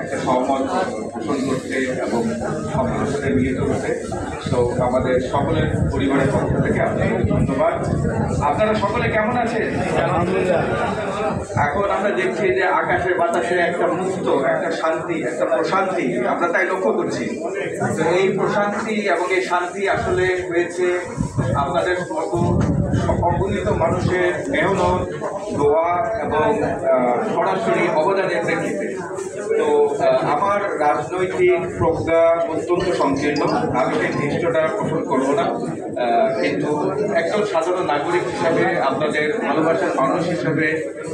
একটা সহমত পোষণ করতে এবং সকলের সাথে মিলিত হতে। তো আমাদের সকলের পরিবারের পক্ষ থেকে আপনাদের ধন্যবাদ। আপনারা সকলে কেমন আছেন? এখন আমরা দেখছি যে আকাশে বাতাসে একটা মুক্ত, একটা শান্তি, একটা প্রশান্তি আমরা তাই লক্ষ্য করছি। তো এই প্রশান্তি এবং এই শান্তি আসলে হয়েছে আপনাদের মতো অগণিত মানুষের মেহনত, দোয়া এবং সরাসরি অবদানের প্রেক্ষিতে। তো আমার রাজনৈতিক প্রজ্ঞা অত্যন্ত সংকীর্ণ, আমি সেই দৃশ্যটা পোষণ করবো না, কিন্তু একজন সাধারণ নাগরিক হিসাবে, আপনাদের ভালোবাসার মানুষ হিসাবে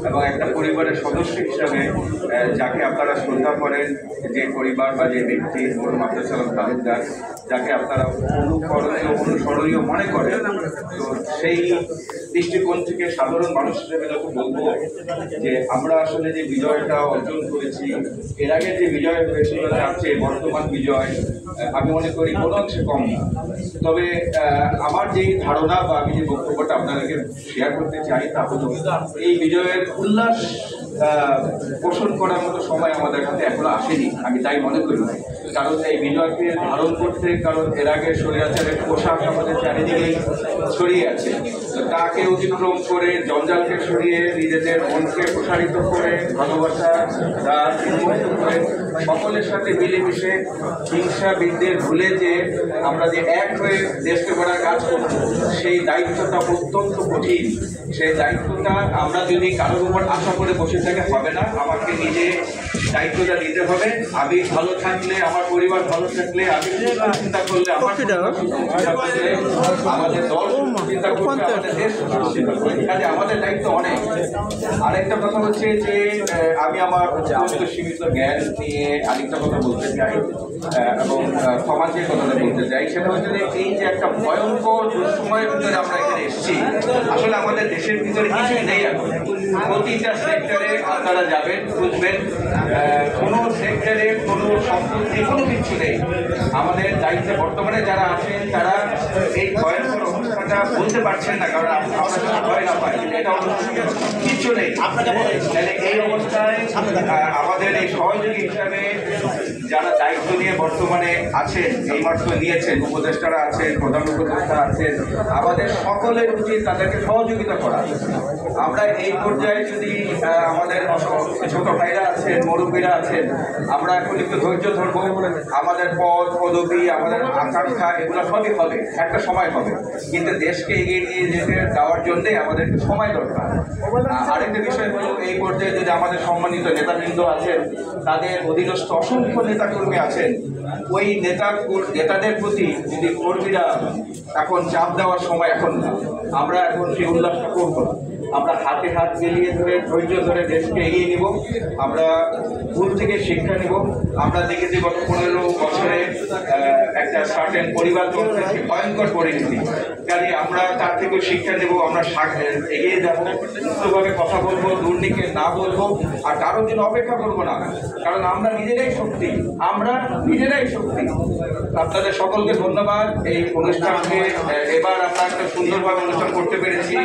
এবং একটা পরিবারের সদস্য হিসাবে যাকে আপনারা শ্রদ্ধা করেন, যে পরিবার বা যে ব্যক্তি মরহুম আব্দুল সালাম তালুকদার, যাকে আপনারা অনুকরণীয় অনুসরণীয় মনে করেন, তো সেই দৃষ্টিকোণ থেকে সাধারণ মানুষ হিসেবে যখন বলবো যে আমরা আসলে যে বিজয়টা অর্জন করেছি, এর আগে যে বিজয় হয়েছিল তার চেয়ে বর্তমান বিজয় আমি মনে করি কোনো অংশে কম না। তবে আমার যেই ধারণা বা আমি যে বক্তব্যটা আপনাদেরকে শেয়ার করতে চাই তা হলো এই বিজয়ের উল্লাস পোষণ করার মতো সময় আমাদের হাতে এখনো আসেনি, আমি তাই মনে করি। কারণ এই বিজয়কে ধারণ করতে, কারণ এর আগে স্বৈরাচারের পোশাক আমাদের চারিদিকে ছড়িয়ে আছে, তাকে অতিক্রম করে, জঞ্জালকে সরিয়ে, নিজেদের মনকে প্রসারিত করে, ভালোবাসা উন্মুক্ত করে, সকলের সাথে মিলেমিশে হিংসা বিদ্বেষ ভুলে যে আমরা যে এক হয়ে দেশকে গড়ার কাজ করব, সেই দায়িত্বটা অত্যন্ত কঠিন। সেই দায়িত্বটা আমরা যদি কারোর উপর আশা করে বসে থাকে হবে না, আমাকে নিজে দায়িত্বটা নিতে হবে। আমি ভালো থাকলে, আমার পরিবার ভালো থাকলে, আমি চিন্তা করলে, আমার আমাদের দল চিন্তা করলে, আমাদের দেশ চিন্তা করবে, কাজে আমাদের দায়িত্ব অনেক। আরেকটা কথা হচ্ছে যে আমি আমার অত্যন্ত সীমিত জ্ঞান নিয়ে আরেকটা কথা বলতে চাই এবং সমাজের কথাটা বলতে চাই। সেটা হচ্ছে যে এই যে একটা ভয়ঙ্কর দুঃসময়ের ভিতরে আমরা এখানে এসেছি, আসলে আমাদের দেশের ভিতরে কিছুই নেই এখন। প্রতিটা সেক্টরে আপনারা যাবেন, বুঝবেন কোনো সেক্টরে কোনো সম্পত্তি কোনো কিছু নেই। আমাদের দায়িত্বে বর্তমানে যারা আছেন তারা এই ভয়ঙ্কর অবস্থাটা বলতে পারছেন না, কারণ আমরা যদি ভয় না পাই এটা কিচ্ছু নেই। তাহলে এই অবস্থায় আমাদের এই সহযোগী হিসাবে যারা দায়িত্ব নিয়ে বর্তমানে আছেন, এই মাত্র নিয়েছেন, উপদেষ্টারা আছেন, প্রধান উপদেষ্টা আছেন, আমাদের সকলের উচিত তাদেরকে সহযোগিতা করা। আমরা এই পর্যায়ে যদি আমাদের ছোট ভাইরা আছেন, মুরব্বীরা আছেন, আমরা এখন একটু ধৈর্য ধরবো। আমাদের পদ পদবি, আমাদের আকাঙ্ক্ষা এগুলো সবই হবে, একটা সময় হবে, কিন্তু দেশকে এগিয়ে নিয়ে যেতে যাওয়ার জন্যে আমাদের একটু সময় দরকার। আরেকটা বিষয় হলো এই পর্যায়ে যদি আমাদের সম্মানিত নেতাবৃন্দ আছেন, তাদের অধীনস্থ অসংখ্য নেতাকর্মী আছেন, ওই নেতাদের প্রতি যদি কর্মীরা এখন চাপ দেওয়ার সময় এখন না, আমরা এখন সেই উল্লাসটা করবো না। আমরা হাতে হাত মিলিয়ে ধরে ধৈর্য ধরে দেশকে এগিয়ে নিব। আমরা ভুল থেকে শিক্ষা নিব। আমরা দেখেছি গত 15 বছরে একটা সার্টেন পরিবার চলতেছে, ভয়ঙ্কর পরিণতি, কাজে আমরা তার থেকে শিক্ষা নেব। আমরা এগিয়ে যাবো, মুক্তভাবে কথা বলবো, দুর্নীতিকে না বলবো, আর কারোর জন্য অপেক্ষা করবো না, কারণ আমরা নিজেরাই শক্তি, আমরা নিজেরাই শক্তি। আপনাদের সকলকে ধন্যবাদ। এই অনুষ্ঠানকে এবার আমরা একটা সুন্দরভাবে অনুষ্ঠান করতে পেরেছি।